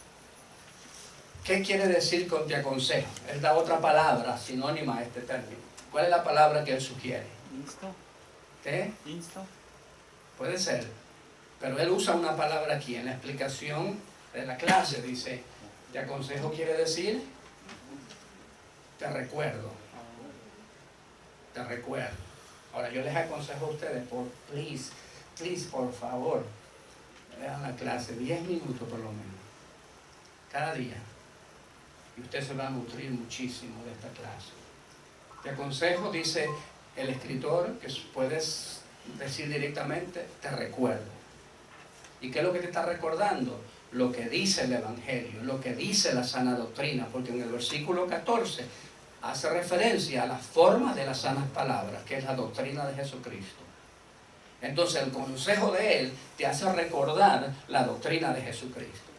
¿qué quiere decir con te aconsejo? Él da otra palabra sinónima a este término. ¿Cuál es la palabra que él sugiere? Insto. ¿Qué? Insto. Puede ser, pero él usa una palabra aquí en la explicación de la clase. Dice, te aconsejo quiere decir, te recuerdo. Te recuerdo. Ahora yo les aconsejo a ustedes, please, por favor, vean la clase 10 minutos por lo menos, cada día. Y usted se va a nutrir muchísimo de esta clase. Te aconsejo, dice el escritor, que puedes decir directamente, te recuerdo. ¿Y qué es lo que te está recordando? Lo que dice el Evangelio, lo que dice la sana doctrina, porque en el versículo 14 hace referencia a la forma de las sanas palabras, que es la doctrina de Jesucristo. Entonces el consejo de él te hace recordar la doctrina de Jesucristo.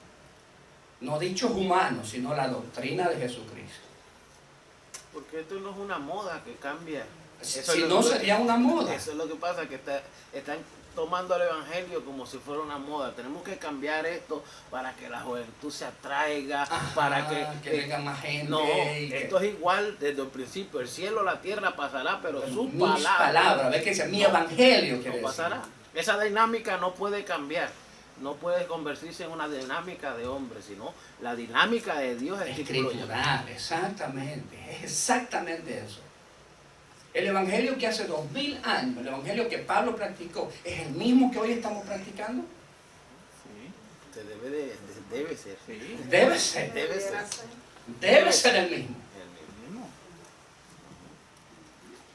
No dichos humanos, sino la doctrina de Jesucristo. Porque esto no es una moda que cambia. Si no, sería una moda. Eso es lo que pasa, que están tomando el evangelio como si fuera una moda. Tenemos que cambiar esto para que la juventud se atraiga, para que venga más gente. No, esto es igual desde el principio. El cielo, la tierra pasará, pero su palabra, ¿ves que dice? Mi evangelio no pasará. Esa dinámica no puede cambiar. No puede convertirse en una dinámica de hombre, sino la dinámica de Dios es escritural. Exactamente, es exactamente eso. El evangelio que hace 2000 años, el evangelio que Pablo practicó, ¿es el mismo que hoy estamos practicando? Sí. Debe ser. Sí. Debe ser. Debe ser el mismo.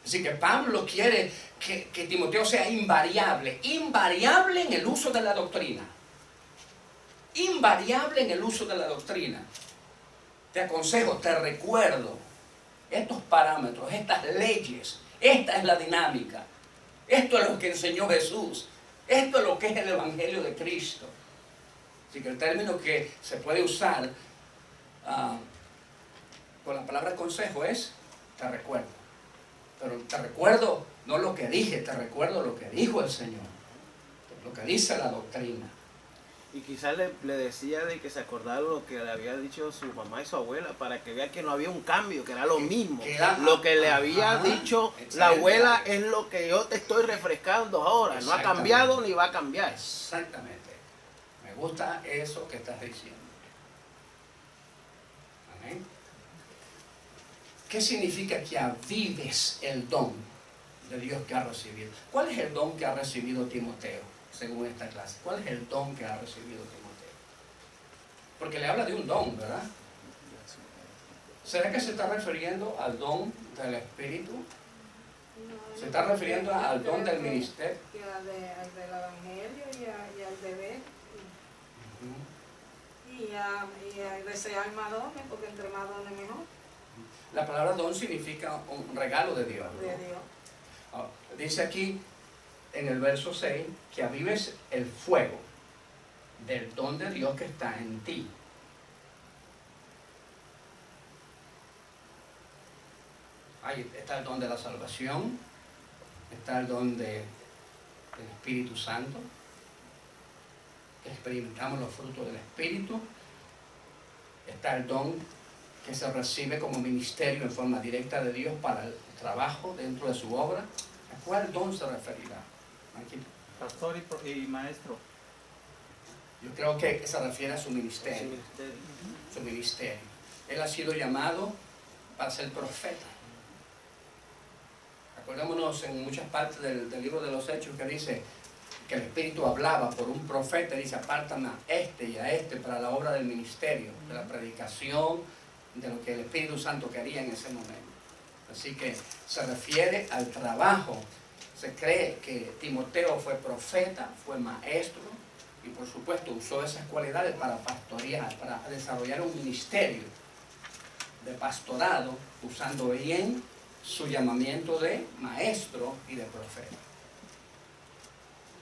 Así que Pablo quiere que Timoteo sea invariable en el uso de la doctrina. Invariable en el uso de la doctrina. Te aconsejo, te recuerdo estos parámetros, estas leyes, esta es la dinámica. Esto es lo que enseñó Jesús. Esto es lo que es el Evangelio de Cristo. Así que el término que se puede usar con la palabra consejo es te recuerdo. Pero te recuerdo no lo que dije, te recuerdo lo que dijo el Señor, lo que dice la doctrina. Y quizás le decía de que se acordara lo que le había dicho su mamá y su abuela, para que vea que no había un cambio, que era lo mismo. Lo que le había dicho la abuela es lo que yo te estoy refrescando ahora. No ha cambiado ni va a cambiar. Exactamente. Me gusta eso que estás diciendo. Amén. ¿Qué significa que avives el don de Dios que ha recibido? ¿Cuál es el don que ha recibido Timoteo, según esta clase? ¿Cuál es el don que ha recibido Timoteo? Porque le habla de un don, ¿verdad? ¿Será que se está refiriendo al don del Espíritu? ¿Se está refiriendo al don del ministerio? Al del Evangelio y al deber. Y a desear más dones, porque entre más dones mejor. La palabra don significa un regalo de Dios, ¿no? De Dios. Dice aquí en el verso 6 que avives el fuego del don de Dios que está en ti. Ahí está el don de la salvación, está el don del Espíritu Santo, que experimentamos los frutos del Espíritu, está el don que se recibe como ministerio en forma directa de Dios para el trabajo dentro de su obra. ¿A cuál don se referirá? Aquí. Pastor y maestro. Yo creo que se refiere a su ministerio. Su ministerio. Él ha sido llamado para ser profeta. Acordémonos en muchas partes del libro de los Hechos que dice que el Espíritu hablaba por un profeta y dice apártame a este y a este para la obra del ministerio, de la predicación, de lo que el Espíritu Santo quería en ese momento. Así que se refiere al trabajo. Se cree que Timoteo fue profeta, fue maestro y por supuesto usó esas cualidades para pastorear, para desarrollar un ministerio de pastorado, usando bien su llamamiento de maestro y de profeta.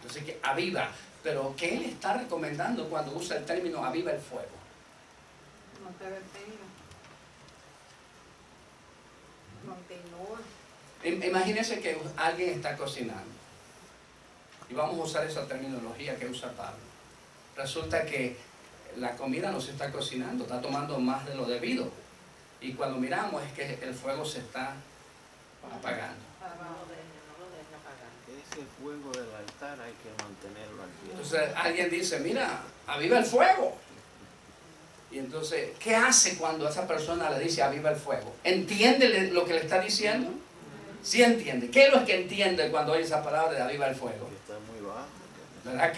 Entonces, que aviva. Pero, ¿qué él está recomendando cuando usa el término aviva el fuego? No te detengas. Continúa. Imagínense que alguien está cocinando. Y vamos a usar esa terminología que usa Pablo. Resulta que la comida no se está cocinando, está tomando más de lo debido. Y cuando miramos es que el fuego se está apagando. Ese fuego del altar hay que mantenerlo al pie. Entonces alguien dice, mira, aviva el fuego. Y entonces, ¿qué hace cuando esa persona le dice aviva el fuego? ¿Entiende lo que le está diciendo? Sí entiende. ¿Qué es lo que entiende cuando oye esa palabra de aviva el fuego? Está muy bajo. ¿Verdad?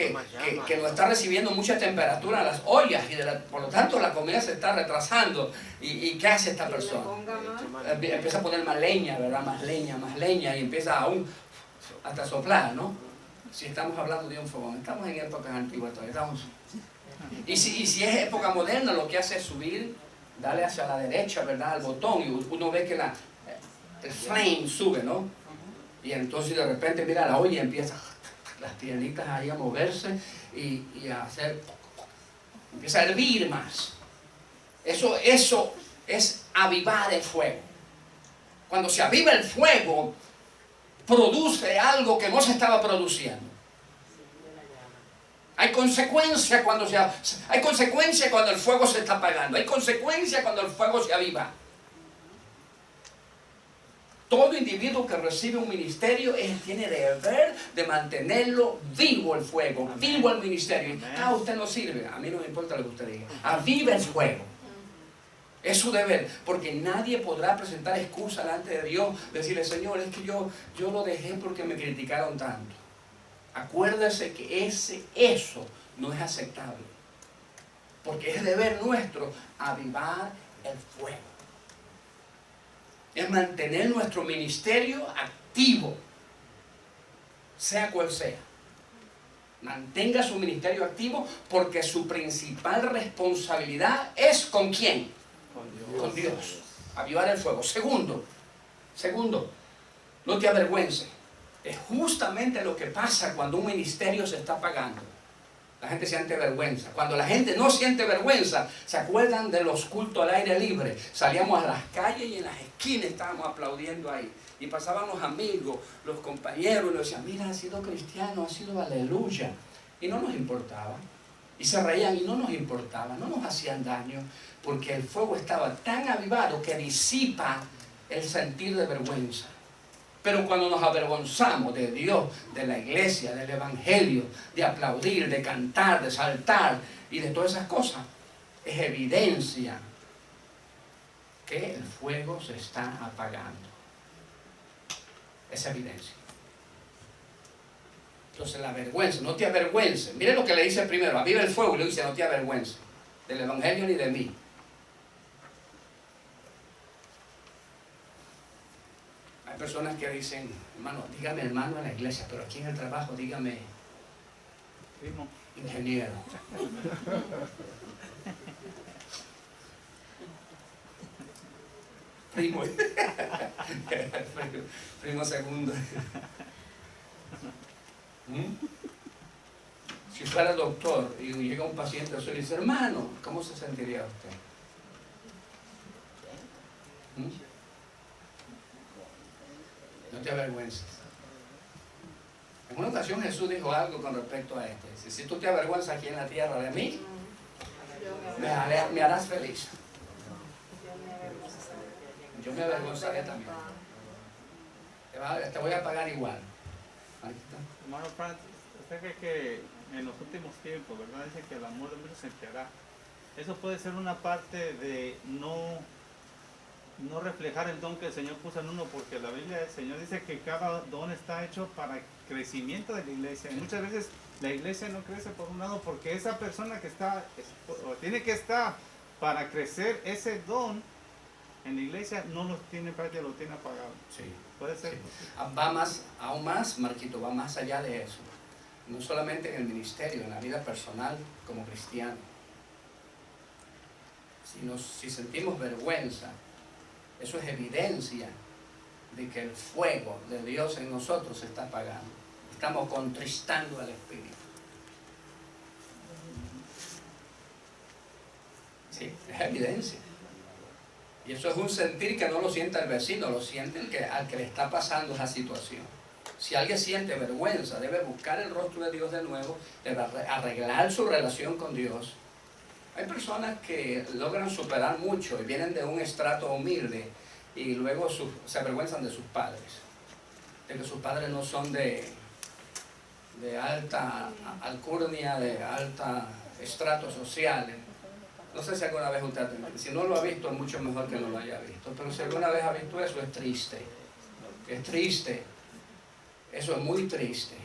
Que no está recibiendo mucha temperatura en las ollas y por lo tanto la comida se está retrasando. ¿Y qué hace esta persona? Empieza a poner más leña, ¿verdad? Más leña y empieza aún hasta soplar, ¿no? Si estamos hablando de un fogón, estamos en épocas antiguas todavía, y si es época moderna, lo que hace es subir, darle hacia la derecha, ¿verdad? Al botón, y uno ve que el flame sube, ¿no? Y entonces de repente mira la olla y empieza las piernitas ahí a moverse y a hacer, empieza a hervir más. Eso es avivar el fuego. Cuando se aviva el fuego, produce algo que no se estaba produciendo. Hay consecuencia cuando el fuego se está apagando. Hay consecuencia cuando el fuego se aviva. Todo individuo que recibe un ministerio tiene deber de mantenerlo vivo el fuego, vivo el ministerio. Usted no sirve, a mí no me importa lo que usted diga. Aviva el fuego. Es su deber, porque nadie podrá presentar excusa delante de Dios, decirle, Señor, es que yo lo dejé porque me criticaron tanto. Acuérdese que eso no es aceptable, porque es deber nuestro avivar el fuego. Es mantener nuestro ministerio activo, sea cual sea. Mantenga su ministerio activo porque su principal responsabilidad es ¿con quién? Con Dios. Avivar el fuego. Segundo, no te avergüences. Es justamente lo que pasa cuando un ministerio se está apagando. La gente siente vergüenza. Cuando la gente no siente vergüenza, ¿se acuerdan de los cultos al aire libre? Salíamos a las calles y en las esquinas estábamos aplaudiendo ahí. Y pasaban los amigos, los compañeros, y nos decían, mira, ha sido cristiano, ha sido aleluya. Y no nos importaba. Y se reían y no nos importaba, no nos hacían daño, porque el fuego estaba tan avivado que disipa el sentir de vergüenza. Pero cuando nos avergonzamos de Dios, de la iglesia, del evangelio, de aplaudir, de cantar, de saltar y de todas esas cosas, es evidencia que el fuego se está apagando. Es evidencia. Entonces la vergüenza, no te avergüences. Mire lo que le dice primero, aviva el fuego y le dice, no te avergüences del evangelio ni de mí. Hay personas que dicen, hermano, dígame hermano en la iglesia, pero aquí en el trabajo dígame primo, ingeniero. Primo. Primo segundo. Si fuera doctor y llega un paciente y le dice, hermano, ¿cómo se sentiría usted? No te avergüences. En una ocasión Jesús dijo algo con respecto a esto. Dice, si tú te avergüenzas aquí en la tierra de mí, me harás feliz. Yo me avergonzaré también. Te voy a pagar igual. hermano Francis, usted cree que en los últimos tiempos, ¿verdad? Dice que el amor de muchos se enfriará. Eso puede ser una parte de no reflejar el don que el Señor puso en uno, porque la Biblia del Señor dice que cada don está hecho para crecimiento de la iglesia. Y muchas veces la iglesia no crece por un lado porque esa persona que está, o tiene que estar para crecer ese don en la iglesia, no lo tiene práctica, lo tiene apagado. Sí. Puede ser. Sí. Va más, aún más, Marquito, va más allá de eso. No solamente en el ministerio, en la vida personal como cristiano. Si sentimos vergüenza, eso es evidencia de que el fuego de Dios en nosotros se está apagando. Estamos contristando al Espíritu. Sí, es evidencia. Y eso es un sentir que no lo siente el vecino, lo siente al que le está pasando esa situación. Si alguien siente vergüenza, debe buscar el rostro de Dios de nuevo, debe arreglar su relación con Dios. Hay personas que logran superar mucho y vienen de un estrato humilde y luego se avergüenzan de sus padres, de que sus padres no son de alta alcurnia, de alta estrato social. No sé si alguna vez usted, si no lo ha visto, es mucho mejor que no lo haya visto, pero si alguna vez ha visto eso, es triste. Es triste. Eso es muy triste.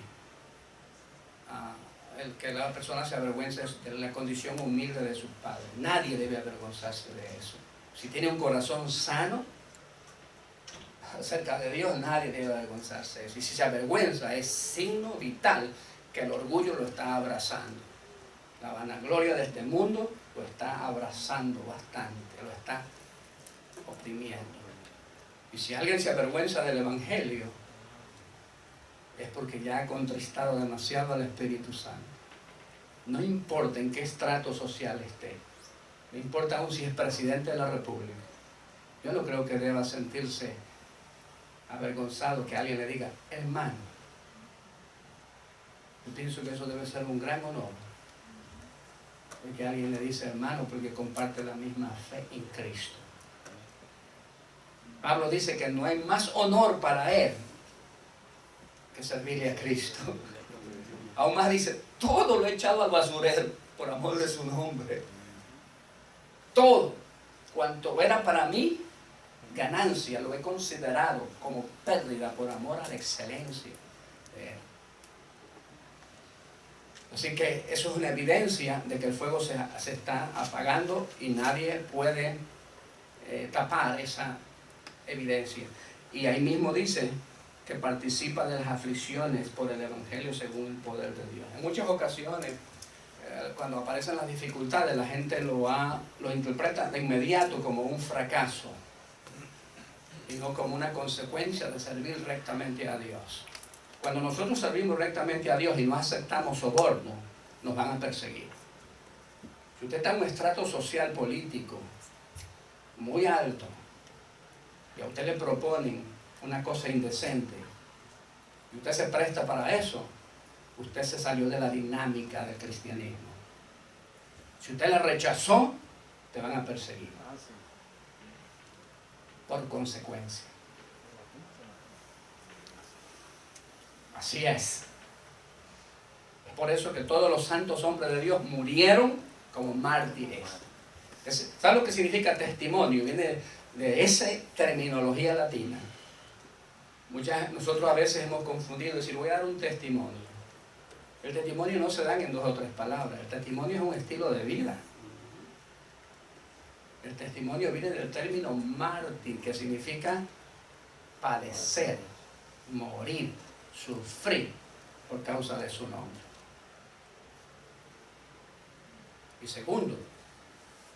El que la persona se avergüence de la condición humilde de sus padres. Nadie debe avergonzarse de eso. Si tiene un corazón sano acerca de Dios, nadie debe avergonzarse de eso. Y si se avergüenza, es signo vital que el orgullo lo está abrazando. La vanagloria de este mundo lo está abrazando bastante, lo está oprimiendo. Y si alguien se avergüenza del Evangelio, es porque ya ha contristado demasiado al Espíritu Santo. No importa en qué estrato social esté, no importa aún si es presidente de la República. Yo no creo que deba sentirse avergonzado que alguien le diga, hermano. Yo pienso que eso debe ser un gran honor. Porque alguien le dice hermano porque comparte la misma fe en Cristo. Pablo dice que no hay más honor para él que servirle a Cristo. Aún más dice, todo lo he echado al basurero por amor de su nombre. Todo cuanto era para mí ganancia, lo he considerado como pérdida por amor a la excelencia de él. Así que eso es una evidencia de que el fuego se está apagando y nadie puede tapar esa evidencia. Y ahí mismo dice que participa de las aflicciones por el Evangelio según el poder de Dios. En muchas ocasiones, cuando aparecen las dificultades, la gente lo interpreta de inmediato como un fracaso y no como una consecuencia de servir rectamente a Dios. Cuando nosotros servimos rectamente a Dios y no aceptamos soborno, nos van a perseguir. Si usted está en un estrato social político muy alto y a usted le proponen una cosa indecente y usted se presta para eso, usted se salió de la dinámica del cristianismo. Si usted la rechazó, te van a perseguir por consecuencia. Así es. Es por eso que todos los santos hombres de Dios murieron como mártires. ¿Sabe lo que significa testimonio? Viene de esa terminología latina. Nosotros a veces hemos confundido decir, voy a dar un testimonio. El testimonio no se da en 2 o 3 palabras. El testimonio es un estilo de vida. El testimonio viene del término mártir, que significa padecer, morir, sufrir por causa de su nombre. Y segundo,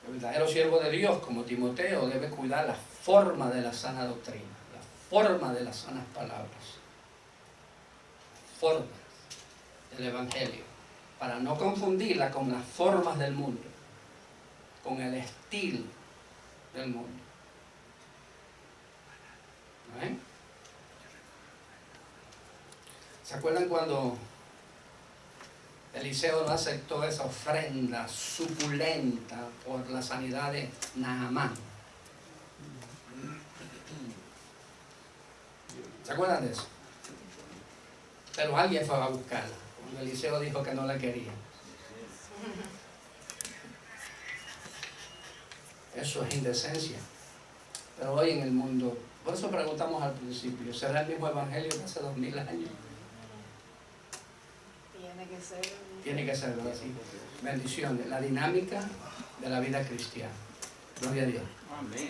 el verdadero siervo de Dios, como Timoteo, debe cuidar la forma de la sana doctrina, la forma de las sanas palabras, formas del Evangelio, para no confundirla con las formas del mundo, con el estilo del mundo. ¿Eh? ¿Se acuerdan cuando Eliseo no aceptó esa ofrenda suculenta por la sanidad de Naamán? ¿Se acuerdan de eso? Pero alguien fue a buscarla cuando Eliseo dijo que no la quería. Eso es indecencia. Pero hoy en el mundo, por eso preguntamos al principio, ¿será el mismo evangelio que hace 2000 años? Tiene que ser. Tiene que ser así. Bendiciones. La dinámica de la vida cristiana. Gloria a Dios. Amén.